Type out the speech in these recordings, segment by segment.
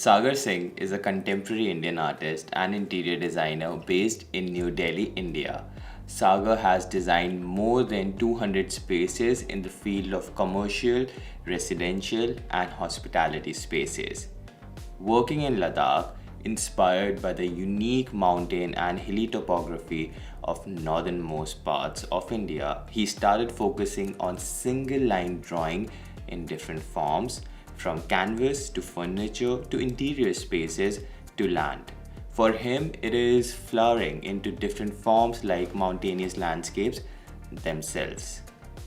Sagar Singh is a contemporary Indian artist and interior designer based in New Delhi, India. Sagar has designed more than 200 spaces in the field of commercial, residential, and hospitality spaces. Working in Ladakh, inspired by the unique mountain and hilly topography of northernmost parts of India, he started focusing on single line drawing in different forms, from canvas to furniture to interior spaces to land. For him, it is flowering into different forms like mountainous landscapes themselves.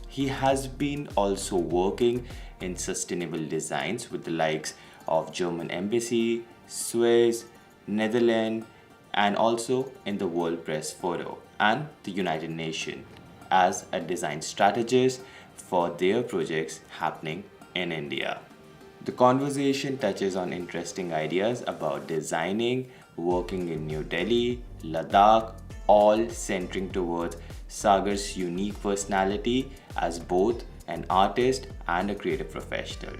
He has been also working in sustainable designs with the likes of German Embassy, Swiss, Netherlands, and also in the World Press Photo and the United Nations as a design strategist for their projects happening in India. The conversation touches on interesting ideas about designing, working in New Delhi, Ladakh, all centering towards Sagar's unique personality as both an artist and a creative professional.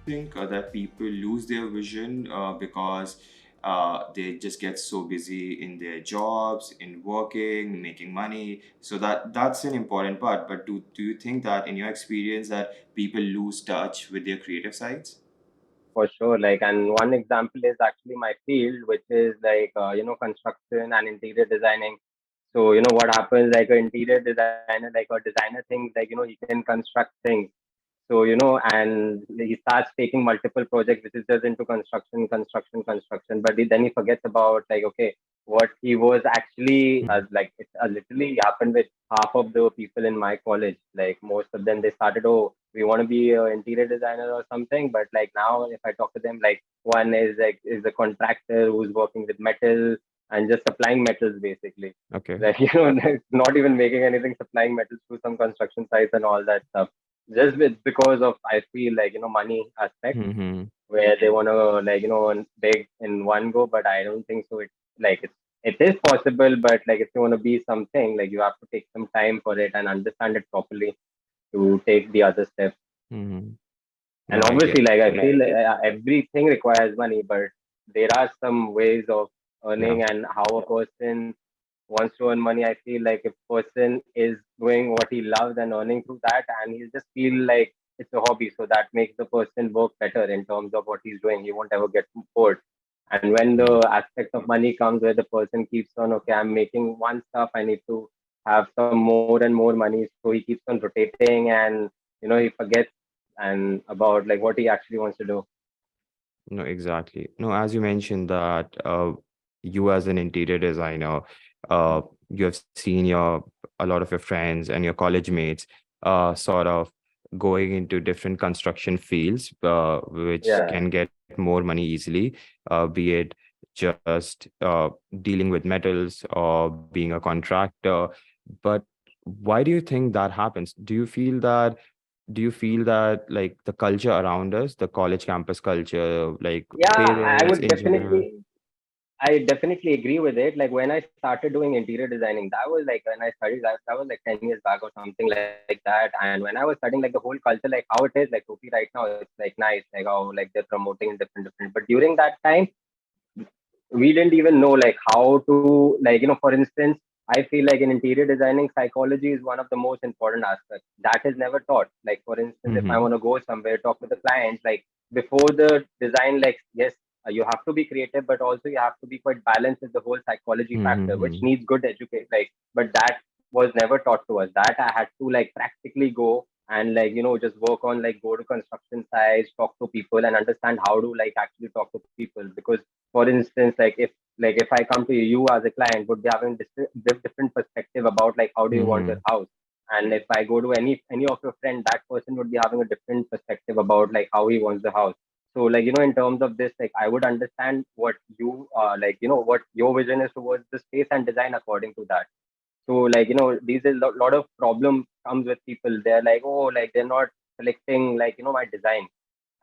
Think that people lose their vision because they just get so busy in their jobs, in working, making money. So that's an important part. But do you think that in your experience that people lose touch with their creative sides? For sure. And one example is actually my field, which is construction and interior designing. So, what happens, like an interior designer, like a designer thinks, he can construct things. So, and he starts taking multiple projects, which is just into construction, construction, construction. But then he forgets about, okay, what he was actually, it literally happened with half of the people in my college. Like, most of them, they started, oh, we want to be an interior designer or something. But like now, if I talk to them, like one is a contractor who's working with metal and just supplying metals basically. Okay. Like, like, not even making anything, supplying metals to some construction sites and all that stuff just because of I feel like money aspect Mm-hmm. where they want to big in one go, but I don't think so. It is possible, but like if you want to be something, like you have to take some time for it and understand it properly to take the other steps. Mm-hmm. And No, I get. obviously, like I feel like everything requires money, but there are some ways of Yeah. earning and how a person wants to earn money. I feel like if person is doing what he loves and earning through that, and he just feel like it's a hobby, so that makes the person work better in terms of what he's doing. He won't ever get bored. And when Mm. the aspect of money comes, where the person keeps on, okay, I'm making one stuff, I need to have some more and more money, so he keeps on rotating, and he forgets and about like what he actually wants to do. No, exactly. No, as you mentioned that you as an interior designer, you have seen a lot of your friends and your college mates sort of going into different construction fields, which Yeah. can get more money easily, be it just dealing with metals or being a contractor. But why do you think that happens? Do you feel that like the culture around us, the college campus culture, like Yeah, I parents would in general? definitely agree with it. Like when I started doing interior designing, that was like when I studied that was like 10 years back or something like that. And when I was studying like the whole culture, like how it is, like Kopi right now, it's like nice, like how like they're promoting in different. But during that time, we didn't even know like how to for instance, I feel like in interior designing, psychology is one of the most important aspects that is never taught. Like for instance, if I Mm-hmm. want to go somewhere, talk with the clients, like before the design, like yes, you have to be creative, but also you have to be quite balanced with the whole psychology factor, which Mm-hmm. needs good education. Like but that was never taught to us. That I had to like practically go and just work on, like go to construction sites, talk to people and understand how to like actually talk to people. Because for instance, if I come to you as a client, would be having different perspective about like how do you want your Mm-hmm. house. And if I go to any of your friend, that person would be having a different perspective about like how he wants the house. So in terms of this, like I would understand what you what your vision is towards the space and design according to that. So these is a lot of problem comes with people. They're like, oh, like they're not selecting my design.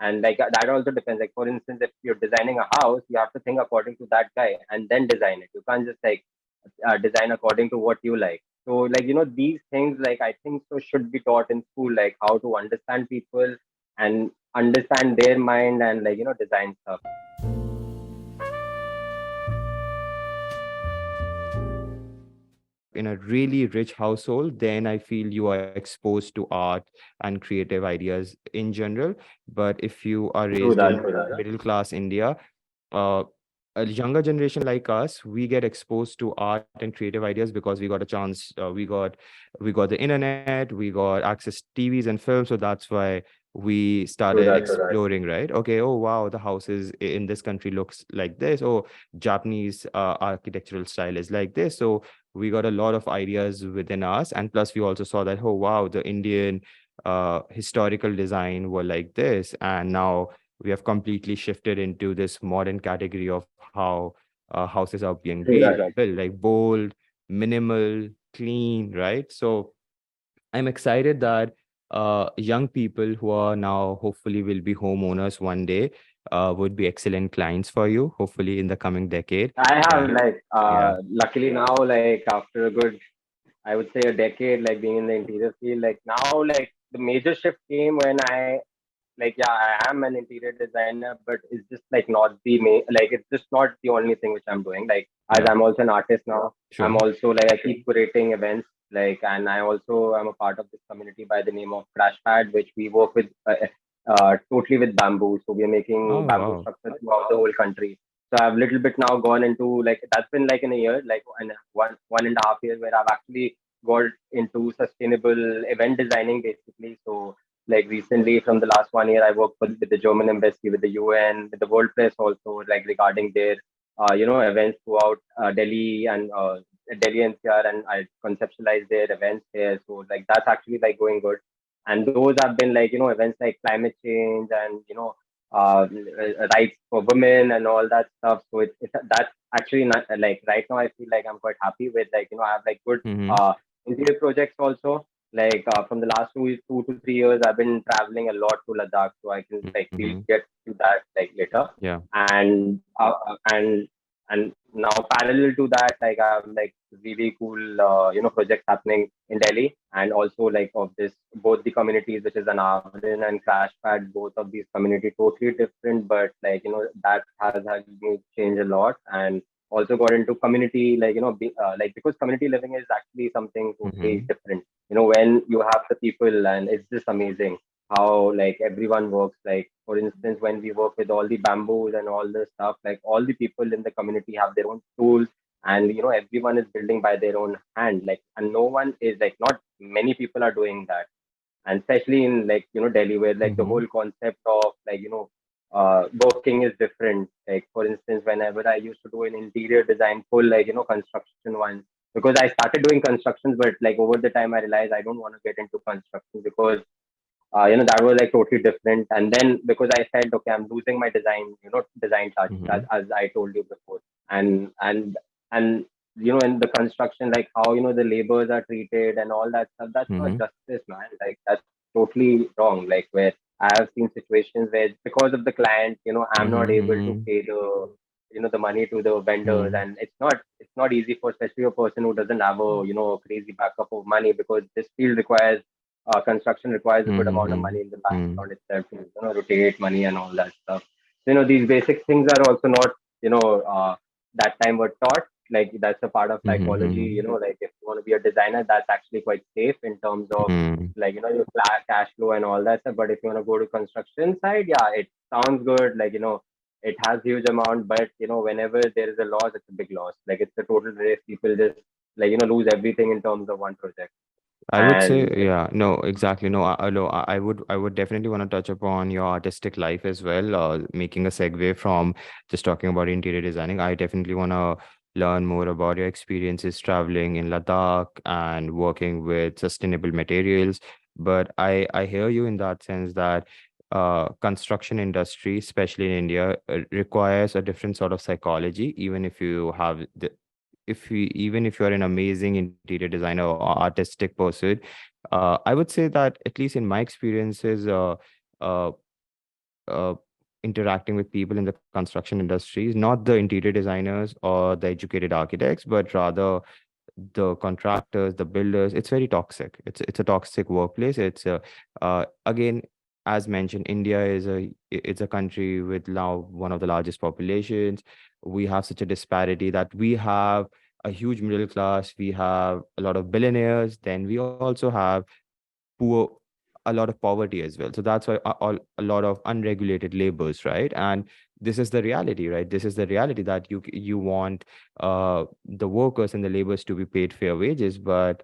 And like that also depends. Like for instance, if you're designing a house, you have to think according to that guy and then design it. You can't just like design according to what you like. So like these things, like I think so should be taught in school, like how to understand people and understand their mind and like design stuff. In a really rich household, then I feel you are exposed to art and creative ideas in general. But if you are True raised that, in true that. middle class India, uh, a younger generation like us, we get exposed to art and creative ideas because we got a chance. We got the internet, we got access TVs and films, so that's why we True started that, true that. exploring. Right? Okay. Oh wow, the houses in this country looks like this. Oh, Japanese architectural style is like this. So we got a lot of ideas within us, and plus we also saw that, oh wow, the Indian historical design were like this, and now we have completely shifted into this modern category of how houses are being True that. built, like bold, minimal, clean, right? So I'm excited that young people who are now hopefully will be homeowners one day would be excellent clients for you, hopefully in the coming decade. I have And like yeah. luckily now, like after a good, I would say a decade, like being in the interior field, like now, like the major shift came when I, like, yeah, I am an interior designer, but it's just like not the main, like it's just not the only thing which I'm doing. Like, as Yeah, I'm also an artist now, I'm sure. also like I keep curating events, like, and I also am a part of this community by the name of Crash Pad, which we work with totally with bamboo. So we are making Oh bamboo wow. structures throughout the whole country. So I've little bit now gone into, like, that's been like in a year, like one and a half years, where I've actually got into sustainable event designing basically. So like recently, from the last 1 year, I worked with the German embassy, with the UN, with the World Press also, like regarding their events throughout Delhi NCR, and I conceptualized their events here. So like that's actually like going good, and those have been like events like climate change and rights for women and all that stuff. So it's that's actually not like right now. I feel like I'm quite happy with, like I have like good Mm-hmm. uh interior projects also. Like from the last 2 to 3 years, I've been traveling a lot to Ladakh, so I can like Mm-hmm. we'll get to that like later. Yeah. And now parallel to that, like I have like really cool projects happening in Delhi, and also like of this both the communities, which is Anavrin and Crashpad. Both of these communities totally different, but like that has had me change a lot, and also got into community, like like because community living is actually something totally Mm-hmm. different. When you have the people, and it's just amazing how like everyone works. Like for instance, when we work with all the bamboos and all this stuff, like all the people in the community have their own tools, and everyone is building by their own hand. Like, and no one is like, not many people are doing that. And especially in like Delhi, where like the Mm-hmm. whole concept of like working is different. Like for instance, whenever I used to do an interior design full, like construction one, because I started doing constructions, but like over the time I realized I don't want to get into construction, because that was like totally different. And then because I said, okay, I'm losing my design touch, Mm-hmm. as I told you before. And in the construction, like how the laborers are treated and all that stuff, that's not Mm-hmm. justice, man. Like that's totally wrong. Like where I have seen situations where, because of the client, I'm not able to Mm-hmm. pay the money to the vendors, Mm-hmm. and it's not easy for especially a person who doesn't have a crazy backup of money, because this field requires construction requires a good amount of money in the bank Mm-hmm. account itself to rotate money and all that stuff. So, these basic things are also not that time were taught. Like that's a part of psychology. Mm-hmm. Like if you want to be a designer, that's actually quite safe in terms of Mm-hmm. like your cash flow and all that stuff. But if you want to go to construction side, yeah, it sounds good. Like it has huge amount, but whenever there is a loss, it's a big loss. Like it's a total risk. People just like lose everything in terms of one project. I would say, And yeah, no, exactly. No, no, I would definitely want to touch upon your artistic life as well. Making a segue from just talking about interior designing, I definitely want to learn more about your experiences traveling in Ladakh and working with sustainable materials. But I hear you in that sense that construction industry, especially in India, requires a different sort of psychology, even if you have the even if you're an amazing interior designer or artistic person. I would say that, at least in my experiences, uh, uh, interacting with people in the construction industries, not the interior designers or the educated architects, but rather the contractors, the builders. It's very toxic. It's a toxic workplace. It's a again, as mentioned, India is it's a country with now one of the largest populations. We have such a disparity that we have a huge middle class, we have a lot of billionaires, then we also have poor, a lot of poverty as well. So that's why a lot of unregulated labors, right? And this is the reality, right? This is the reality that you want the workers and the laborers to be paid fair wages, but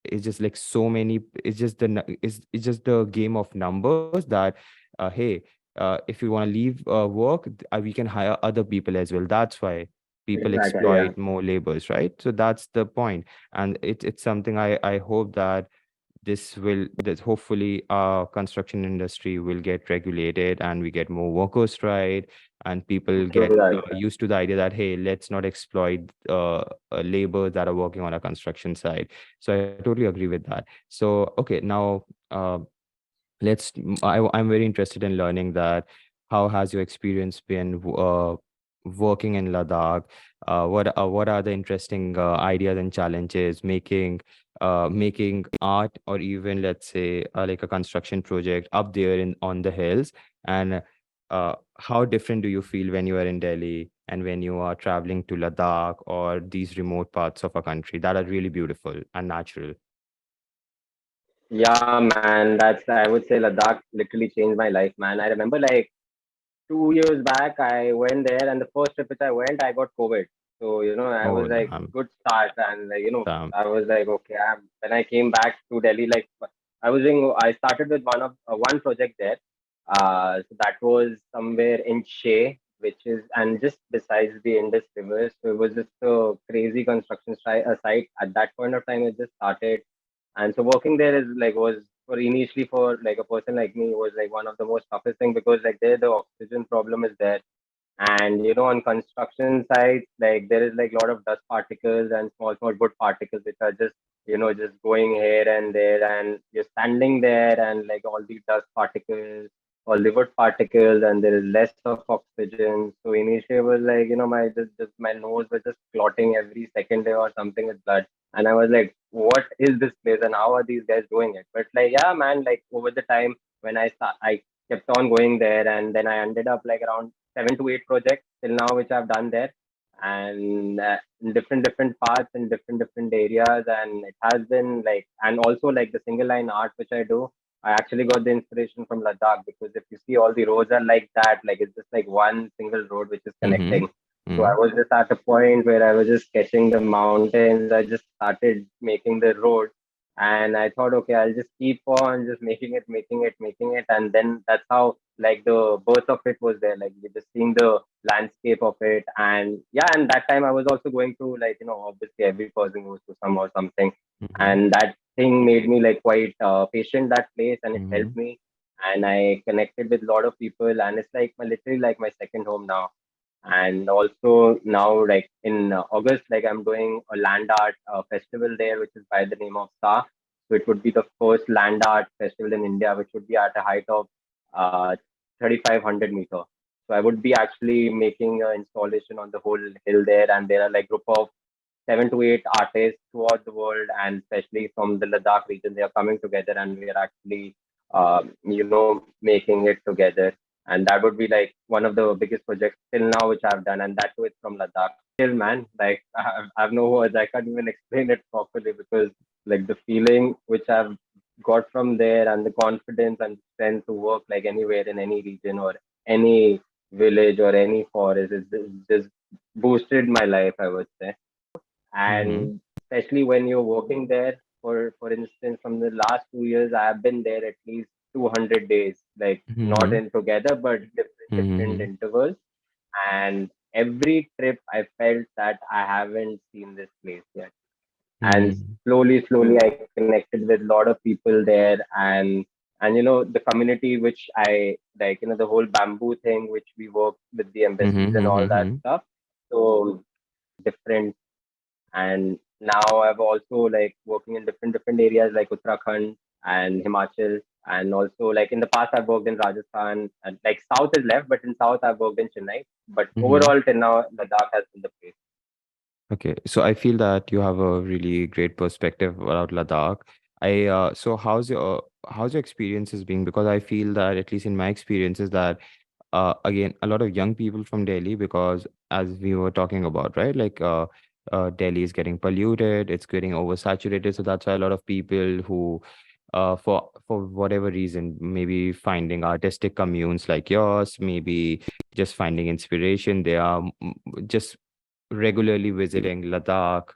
it's just like so many, it's just it's just the game of numbers that hey, if you want to leave work, we can hire other people as well. That's why people Exactly. Yeah. exploit more labors, right? So that's the point. And it's something I hope that that hopefully our construction industry will get regulated and we get more workers, right? And people get Right. used to the idea that hey, let's not exploit labor that are working on a construction site. So I totally agree with that. So okay, now I'm very interested in learning that how has your experience been working in Ladakh? What are the interesting ideas and challenges making art, or even let's say like a construction project up there in on the hills? And how different do you feel when you are in Delhi and when you are traveling to Ladakh or these remote parts of a country that are really beautiful and natural? Yeah, man. That's, I would say Ladakh literally changed my life, man. I remember like 2 years back, I went there, and the first trip which I went, I got COVID. So, I Oh, was like, damn, good start. And, like, damn. I was like, okay, when I came back to Delhi, like, I started with one project there. So that was somewhere in Shea, which is, and just besides the Indus River. So it was just a crazy construction site. At that point of time, it just started. And so working there is like, was for initially for like a person like me, was like one of the most toughest thing, because like there the oxygen problem is there. And on construction sites, like there is like a lot of dust particles and small wood particles which are just just going here and there, and you're standing there, and like all the dust particles, all the wood particles, and there is less of oxygen. So initially it was like, my just my nose was just clotting every second day or something with blood. And I was like, what is this place and how are these guys doing it? But like, yeah, man, like over the time, when I kept on going there, and then I ended up like around 7 to 8 projects till now which I've done there, and in different parts in different areas. And it has been like, and also like the single line art which I do, I actually got the inspiration from Ladakh, because if you see, all the roads are like that, like it's just like one single road which is Mm-hmm. connecting. So I was just at a point where I was just sketching the mountains. I just started making the road, and I thought, okay, I'll just keep on just making it, and then that's how like the birth of it was there. Like, you're just seeing the landscape of it. And yeah, and that time I was also going through, like, obviously every person goes through some or something, Mm-hmm. and that thing made me like quite patient, that place, and it Mm-hmm. helped me. And I connected with a lot of people, and it's like literally like my second home now. And also now, like in August, like I'm doing a land art festival there, which is by the name of SA. So it would be the first land art festival in India, which would be at a height of uh, 3,500 meter. So I would be actually making an installation on the whole hill there, and there are like group of 7 to 8 artists throughout the world, and especially from the Ladakh region. They are coming together, and we are actually, making it together. And that would be like one of the biggest projects till now which I've done, and that too it's from Ladakh. Still, man, like I have no words. I can't even explain it properly, because like the feeling which I've got from there, and the confidence and strength to work like anywhere in any region or any village or any forest, is just boosted my life, I would say. Mm-hmm. And especially when you're working there, for instance, from the last 2 years I have been there at least 200 days, like not Mm-hmm. in together but different Mm-hmm. intervals. And every trip I felt that I haven't seen this place yet. And Mm-hmm. slowly I connected with a lot of people there. And the community which I like, the whole bamboo thing which we work with the embassies and all that Mm-hmm. stuff. So different. And now I've also like working in different areas like Uttarakhand and Himachal. And also, like in the past, I've worked in Rajasthan, and like South is left, but in South, I've worked in Chennai. But Mm-hmm. overall, till now, Ladakh has been the place. Okay, so I feel that you have a really great perspective about Ladakh. So how's your experiences being? Because I feel that at least in my experiences that again a lot of young people from Delhi, because as we were talking about, right, like Delhi is getting polluted, it's getting oversaturated, so that's why a lot of people who for whatever reason, maybe finding artistic communes like yours, maybe just finding inspiration, they are just regularly visiting Ladakh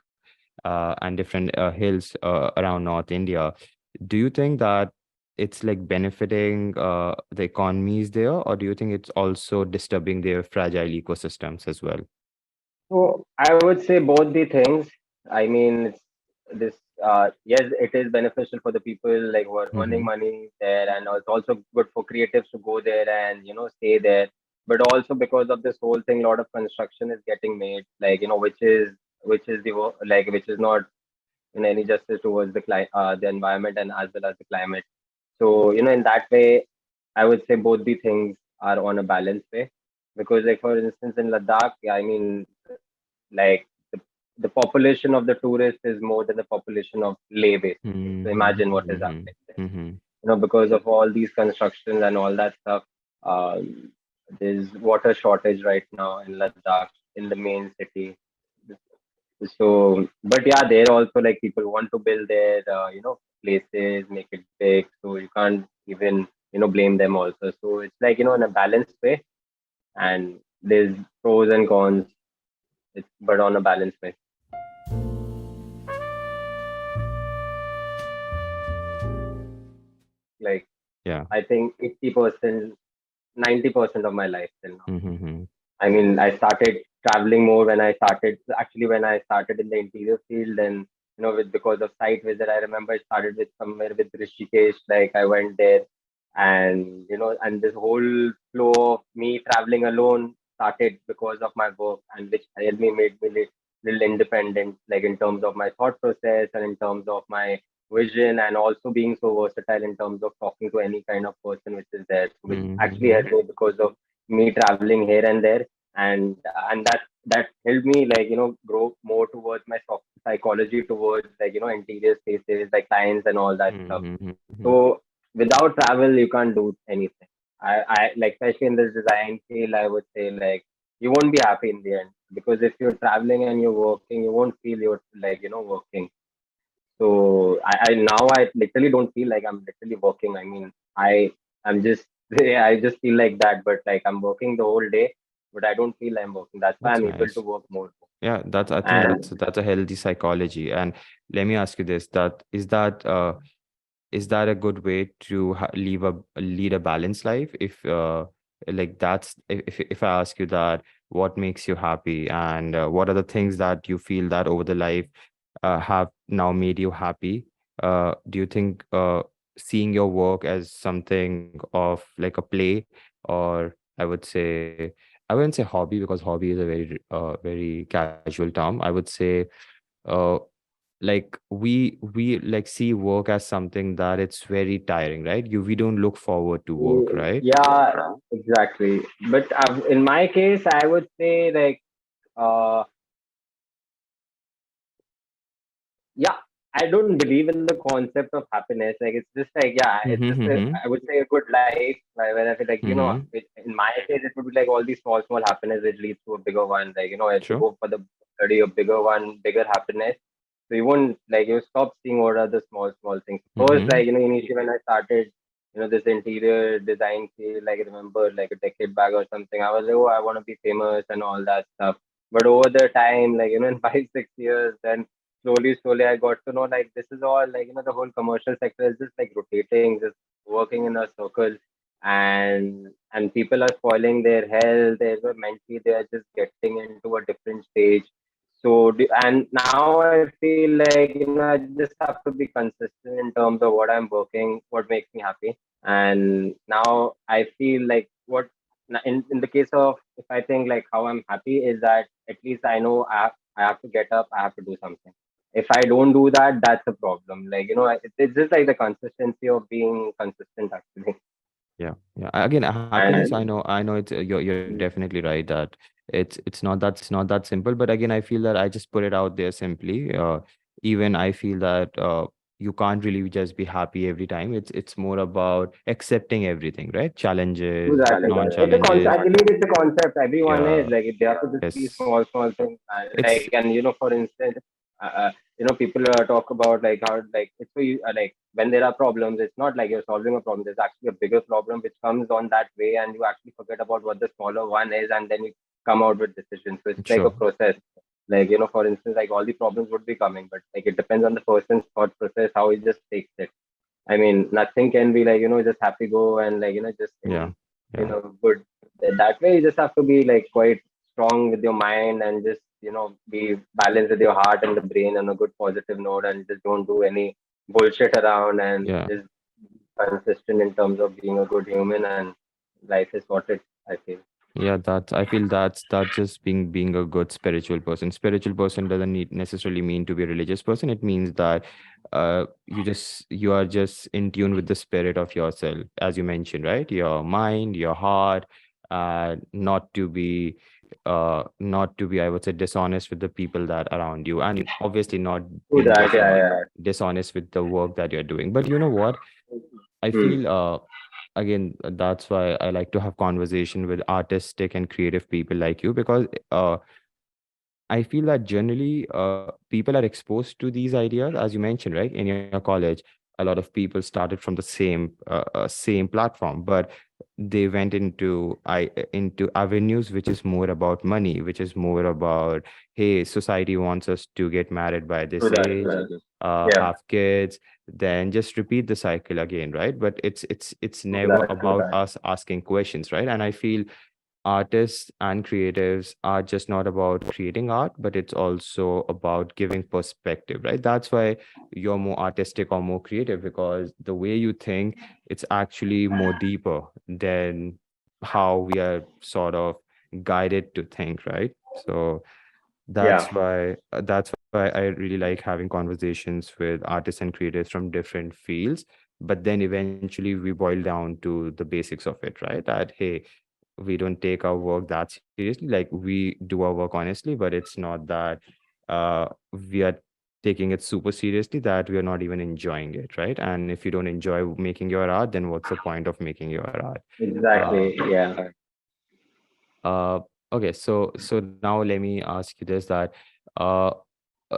and different hills around North India. Do you think that it's like benefiting the economies there, or do you think it's also disturbing their fragile ecosystems as well? So I would say both the things. I mean, it's this. Yes, it is beneficial for the people like who are earning Mm-hmm. money there, and it's also good for creatives to go there and stay there. But also because of this whole thing, a lot of construction is getting made, like which is like which is not in any justice towards the environment and as well as the climate. So in that way, I would say both the things are on a balanced way. Because like for instance in Ladakh, yeah, I mean, like the population of the tourist is more than the population of Leh, basically. So Mm-hmm. imagine what is Mm-hmm. happening there. Mm-hmm. Because of all these constructions and all that stuff, there's water shortage right now in Ladakh, in the main city. So, but yeah, there also like people want to build their, places, make it big. So you can't even, blame them also. So it's like, in a balanced way, and there's pros and cons, but on a balanced way. Like, Yeah. I think 80%, 90% of my life till now. Mm-hmm. I mean, I started traveling more when I started. Actually, when I started in the interior field, and with because of site visit, I remember I started with somewhere with Rishikesh. Like I went there, and and this whole flow of me traveling alone started because of my work, and which helped me made me little independent, like in terms of my thought process and in terms of my vision, and also being so versatile in terms of talking to any kind of person which is there, which actually Mm-hmm. helped me because of me traveling here and there, and that helped me like grow more towards my psychology towards like interior spaces like clients and all that stuff. Mm-hmm. So without travel you can't do anything. I like, especially in this design field, I would say like you won't be happy in the end, because if you're traveling and you're working, you won't feel you're like working. So I now I literally don't feel like I'm literally working. I mean, I'm just I just feel like that, but like I'm working the whole day, but I don't feel I'm working. That's why That's I'm able to nice. work more. Yeah, that's I think And that's a healthy psychology. And let me ask you this: that is that a good way to lead a balanced life? If like that's if I ask you that, what makes you happy, and what are the things that you feel that over the life have now made you happy? Do you think seeing your work as something of like a play, or I wouldn't say hobby, because hobby is a very casual term. I would say uh, like we like see work as something that it's very tiring, right? We don't look forward to work, right? yeah, exactly. But in my case, I would say like uh, yeah, I don't believe in the concept of happiness. Like it's just like, yeah, it's just Mm-hmm. I would say a good life where I feel like Mm-hmm. in my case it would be like all these small happiness which leads to a bigger one. Like if you Sure. go for the study of bigger one, bigger happiness, so you won't like you stop seeing what are the small things. First, Mm-hmm. like initially when I started, this interior design field, like I remember like a decade back or something, I was like, oh, I want to be famous and all that stuff. But over the time, like in 5 6 years, then slowly I got to know like this is all like the whole commercial sector is just like rotating, just working in a circle, and people are spoiling their health, mentally they are just getting into a different stage. So and now I feel like I just have to be consistent in terms of what I'm working, what makes me happy. And now I feel like in the case of, if I think like how I'm happy is that at least I know I have to get up, I have to do something. If I don't do that, that's a problem. Like, it's just like the consistency of being consistent, actually. Yeah, yeah. Again, happiness. And I know. It's you're definitely right that it's not that simple. But again, I feel that I just put it out there simply. Even I feel that you can't really just be happy every time. It's more about accepting everything, right? do Challenges, that. It's a concept. non-challenges. I believe it's a concept. Everyone is Yeah. like, they have to just be Yes. small, small things. It's Like, and for instance, people talk about like how, like, it's for you, like, when there are problems, it's not like you're solving a problem. There's actually a bigger problem which comes on that way, and you actually forget about what the smaller one is, and then you come out with decisions. So it's like a sure. process. Like, for instance, like, all the problems would be coming, but like, it depends on the person's thought process, how he just takes it. I mean, nothing can be like, just happy go and like, just Yeah. in, Yeah. good. That way, you just have to be like quite strong with your mind, and just, be balanced with your heart and the brain on a good positive note, and just don't do any bullshit around, and Yeah. just be consistent in terms of being a good human. And life is what it, I feel. Yeah, that's I feel that's just being a good spiritual person. Spiritual person doesn't need necessarily mean to be a religious person. It means that you are just in tune with the spirit of yourself, as you mentioned, right? Your mind, your heart, not to be, I would say, dishonest with the people that around you, and obviously not Do being that, yeah, dishonest with the work that you're doing. But you know what? I yeah. feel again, that's why I like to have conversation with artistic and creative people like you, because I feel that generally people are exposed to these ideas, as you mentioned, right? In your college, a lot of people started from the same platform, but they went into avenues which is more about money, which is more about, hey, society wants us to get married by Do this that, age, yeah. have kids, then just repeat the cycle again, right? But it's Do never that, do about that. us asking questions, right? And I feel artists and creatives are just not about creating art, but it's also about giving perspective, right? That's why you're more artistic or more creative, because the way you think, it's actually more deeper than how we are sort of guided to think, right? So Yeah. that's why I really like having conversations with artists and creators from different fields. But then eventually we boil down to the basics of it, right? That, hey, we don't take our work that seriously. Like, we do our work honestly, but it's not that we are taking it super seriously, that we are not even enjoying it, right? And if you don't enjoy making your art, then what's the point of making your art? uh, Exactly. Yeah. uh okay, so now let me ask you this, that uh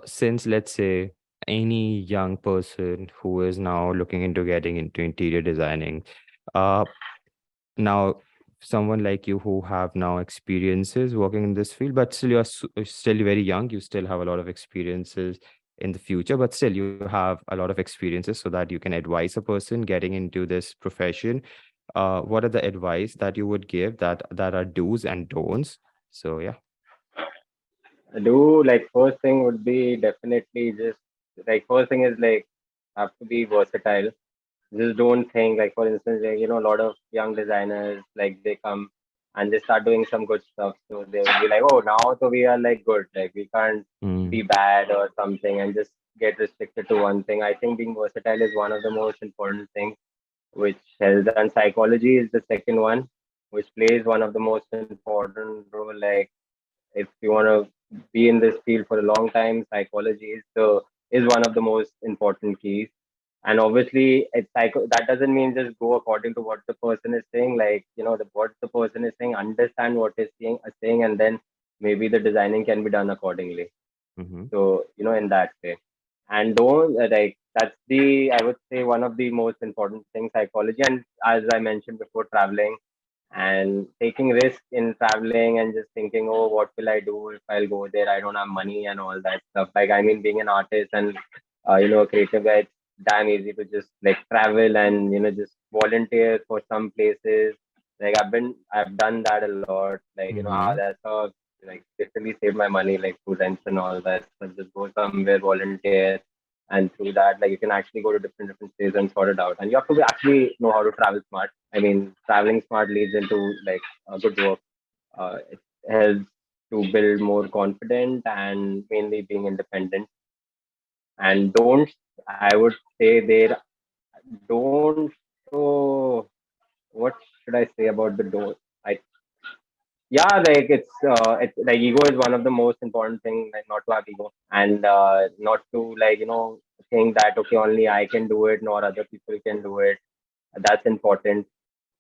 since, let's say, any young person who is now looking into getting into interior designing, uh now someone like you who have now experiences working in this field, but still still very young, you still have a lot of experiences in the future, but still you have a lot of experiences so that you can advise a person getting into this profession. What are the advice that you would give, that are do's and don'ts? So yeah. Do like, first thing would be definitely just like, first thing is like, have to be versatile. Just don't think like, for instance, like, a lot of young designers, like, they come and they start doing some good stuff, so they will be like, oh, now so we are like good, like we can't be Mm, bad or something, and just get restricted to one thing. I think being versatile is one of the most important things which helps, and psychology is the second one, which plays one of the most important role. Like, if you want to be in this field for a long time, psychology is one of the most important keys. And obviously, it's psycho. That doesn't mean just go according to what the person is saying. Like, what the person is saying, understand what is saying, and then maybe the designing can be done accordingly. mm-hmm. So, in that way. And don't like, that's the, I would say, one of the most important things, psychology. And as I mentioned before, traveling and taking risk in traveling, and just thinking, oh, what will I do if I'll go there? I don't have money and all that stuff. Like, I mean, being an artist and a creative guy, it's damn easy to just like travel and just volunteer for some places. Like, I've done that a lot. Like, Mm-hmm. that's how, like, literally save my money, like through rents and all that. So just go somewhere, volunteer, and through that, like, you can actually go to different states and sort it out. And you have to actually know how to travel smart. I mean, traveling smart leads into like good work. It helps to build more confident and mainly being independent. And don't, I would say there don't. So what should I say about the don't? I Yeah, like it's like ego is one of the most important thing, like not to have ego, and not to think that okay, only I can do it, nor other people can do it. That's important.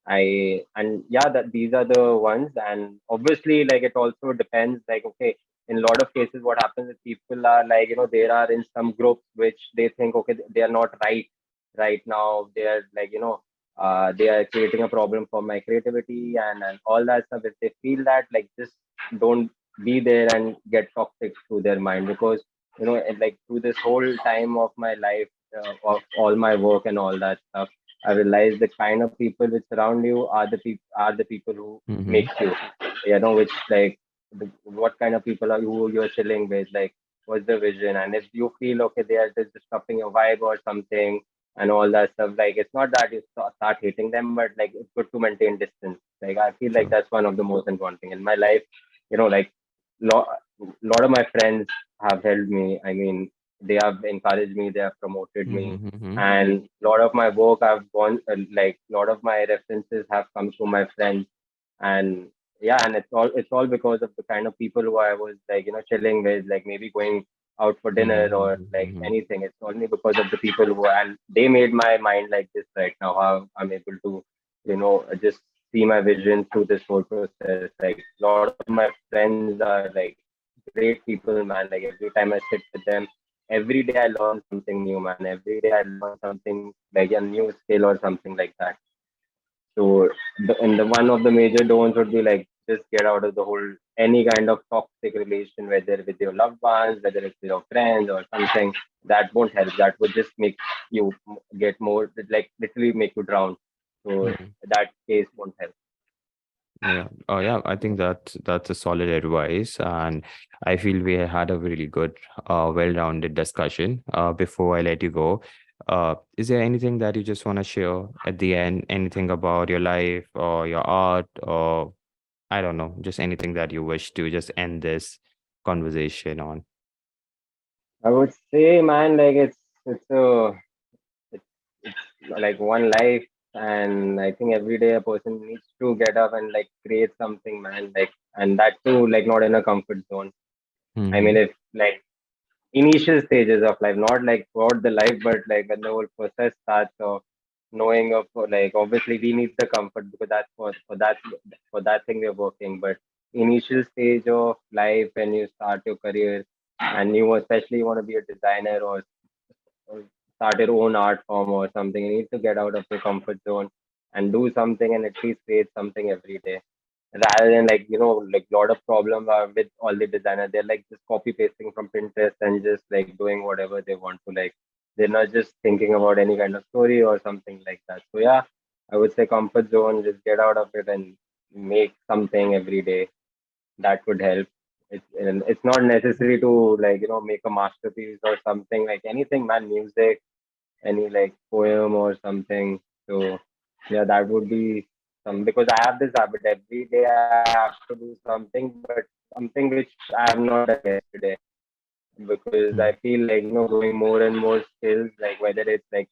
And yeah, that these are the ones. And obviously like it also depends, like okay, in a lot of cases what happens is people are there are in some groups which they think okay, they are not right now, they are they are creating a problem for my creativity and all that stuff. If they feel that, like, just don't be there and get toxic through their mind, because and, like, through this whole time of my life, of all my work and all that stuff, I realized the kind of people which surround you are the people who Mm-hmm. make you, which like what kind of people are who you're chilling with, like what's the vision. And if you feel okay, they are just disrupting your vibe or something and all that stuff, like it's not that you start hating them, but like it's good to maintain distance. Like I feel like Sure. that's one of the most important thing in my life. Like lot lot of my friends have helped me. I mean, they have encouraged me, they have promoted Mm-hmm. me, Mm-hmm. and a lot of my work I've gone like a lot of my references have come through my friends. And yeah, and it's all because of the kind of people who I was chilling with, like maybe going out for dinner or like Mm-hmm. anything. It's only because of the people who, and they made my mind like this right now, how I'm able to just see my vision through this whole process. Like a lot of my friends are like great people, man. Like every time I sit with them, every day I learn something new, man. Every day I learn something like a new skill or something like that. So and the one of the major don'ts would be like just get out of the whole any kind of toxic relation, whether with your loved ones, whether it's with your friends or something. That won't help. That would just make you get more, like literally make you drown. So Mm-hmm. that case won't help. Yeah. Oh, yeah. I think that's a solid advice, and I feel we had a really good, well-rounded discussion. Before I let you go, is there anything that you just want to share at the end? Anything about your life or your art, or I don't know, just anything that you wish to just end this conversation on? I would say, man, like it's, it's like one life, and I think every day a person needs to get up and like create something, man. Like, and that too, like not in a comfort zone. I Mm-hmm. mean, if like initial stages of life, not like throughout the life, but like when the whole process starts of knowing of like obviously we need the comfort because that's for that thing we're working. But initial stage of life when you start your career and you especially want to be a designer or start your own art form or something, you need to get out of your comfort zone and do something and at least create something every day rather than like like a lot of problem are with all the designers. They're like just copy pasting from Pinterest and just like doing whatever they want to. Like they're not just thinking about any kind of story or something like that. So yeah, I would say comfort zone, just get out of it and make something every day. That would help. It's not necessary to like make a masterpiece or something, like anything, man. Music, any like poem or something. So yeah, that would be some, because I have this habit every day I have to do something, but something which I have not done yesterday, because I feel like growing more and more skills, like whether it's like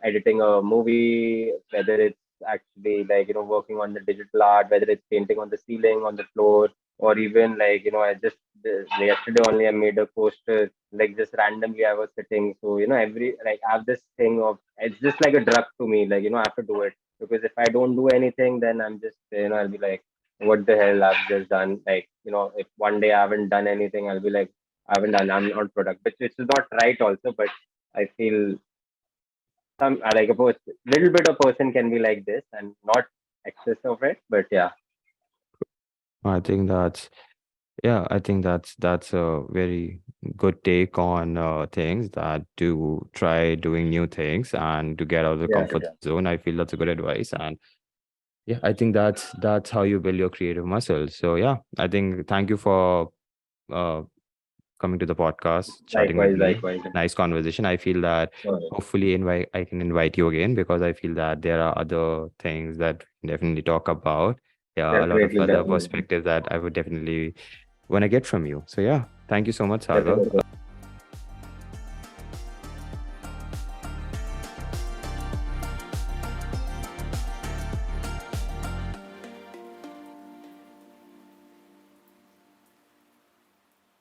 editing a movie, whether it's actually like working on the digital art, whether it's painting on the ceiling, on the floor, or even like I just yesterday only I made a poster, like just randomly I was sitting. So every like I have this thing of, it's just like a drug to me, like I have to do it, because if I don't do anything, then I'm just I'll be like, what the hell I've just done. Like if one day I haven't done anything, I'll be like, I haven't done, I'm not product, which is not right also. But I feel some like a little bit of person can be like this and not excess of it. But yeah, I think that's Yeah, I think that's a very good take on things, that to try doing new things and to get out of the yeah, comfort zone. I feel that's a good advice, and yeah, I think that's how you build your creative muscles. So yeah, I think thank you for uh, coming to the podcast, chatting with likewise, me. likewise. Nice conversation. I feel that Sure. hopefully I can invite you again, because I feel that there are other things that we can definitely talk about. Yeah, a lot of Definitely, other definitely, perspectives that I would definitely want to get from you. So yeah, thank you so much, Saga. definitely.